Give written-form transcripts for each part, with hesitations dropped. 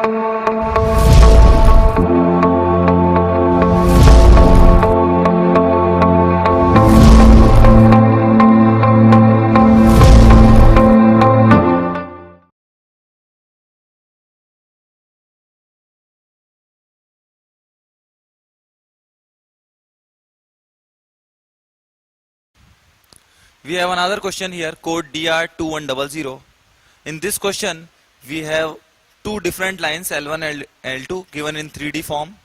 We have another question here, code DR2100. In this question, we have two different lines L1 and L2 given in 3D form,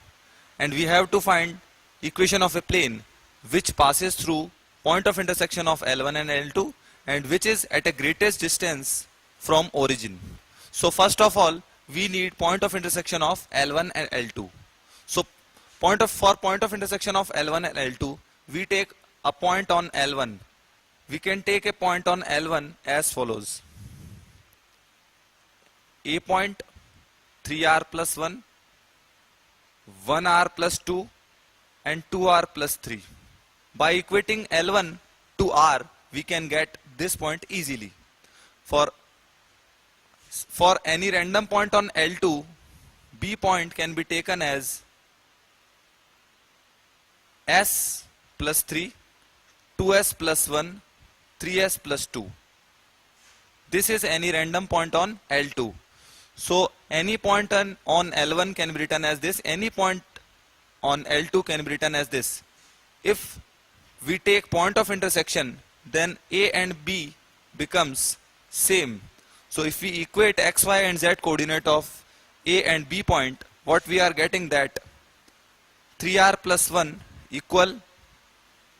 and we have to find equation of a plane which passes through point of intersection of L1 and L2 and which is at a greatest distance from origin. So first of all, we need point of intersection of L1 and L2. So for point of intersection of L1 and L2, we take a point on L1. We can take a point on L1 as follows. A point 3r plus 1, 1r plus 2 and 2r plus 3. By equating L1 to r, we can get this point easily. For any random point on L2, B point can be taken as s plus 3, 2s plus 1, 3s plus 2. This is any random point on L2. So any point on L1 can be written as this, any point on L2 can be written as this. If we take point of intersection, then A and B becomes same. So if we equate x, y and z coordinate of A and B point, what we are getting that 3r plus 1 equal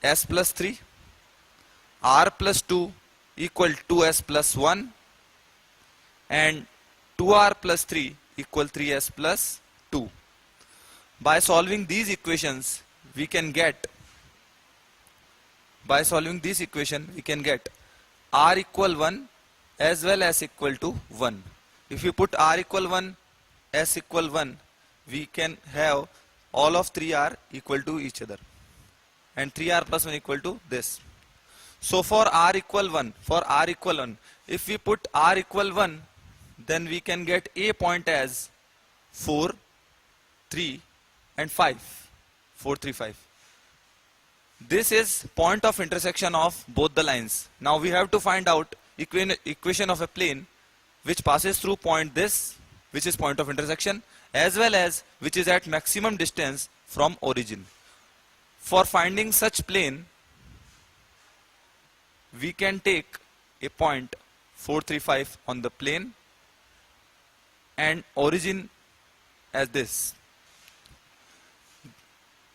s plus 3, r plus 2 equal 2s plus 1 and 2r plus 3 equal 3s plus 2. By solving these equations, we can get r equal 1 as well as equal to 1. If you put r equal 1, s equal 1, we can have all of 3r equal to each other and 3r plus 1 equal to this. So for r equal 1, if we put r equal 1, then we can get A point as 4, 3 and 5. 4, 3, 5. This is point of intersection of both the lines. Now we have to find out equation of a plane which passes through point this, which is point of intersection, as well as which is at maximum distance from origin. For finding such plane, we can take a point 4, 3, 5 on the plane and origin as this.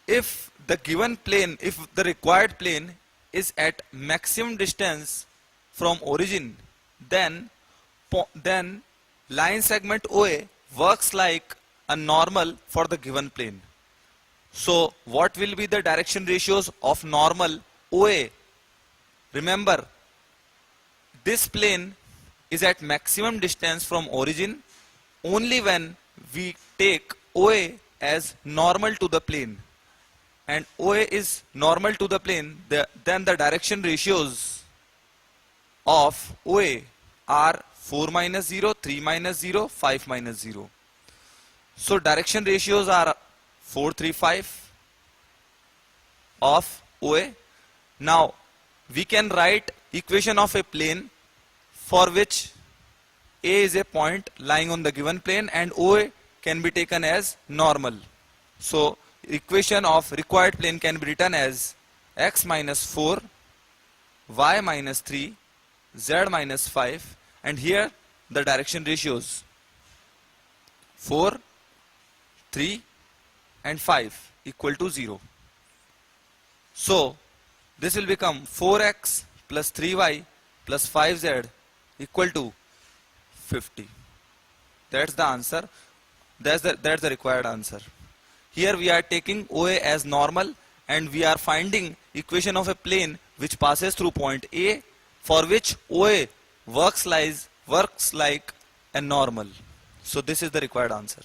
If the given plane, if the required plane is at maximum distance from origin, then line segment OA works like a normal for the given plane. So what will be the direction ratios of normal OA? Remember, this plane is at maximum distance from origin only when we take OA as normal to the plane. And OA is normal to the plane, then the direction ratios of OA are 4 minus 0, 3 minus 0, 5 minus 0. So direction ratios are 4, 3, 5 of OA. Now we can write equation of a plane for which A is a point lying on the given plane and OA can be taken as normal. So equation of required plane can be written as x minus 4, y minus 3, z minus 5, and here the direction ratios 4, 3 and 5 equal to 0. So this will become 4x plus 3y plus 5z equal to 50. That's the answer. That's the required answer. Here we are taking OA as normal and we are finding equation of a plane which passes through point A, for which OA works like a normal. So this is the required answer.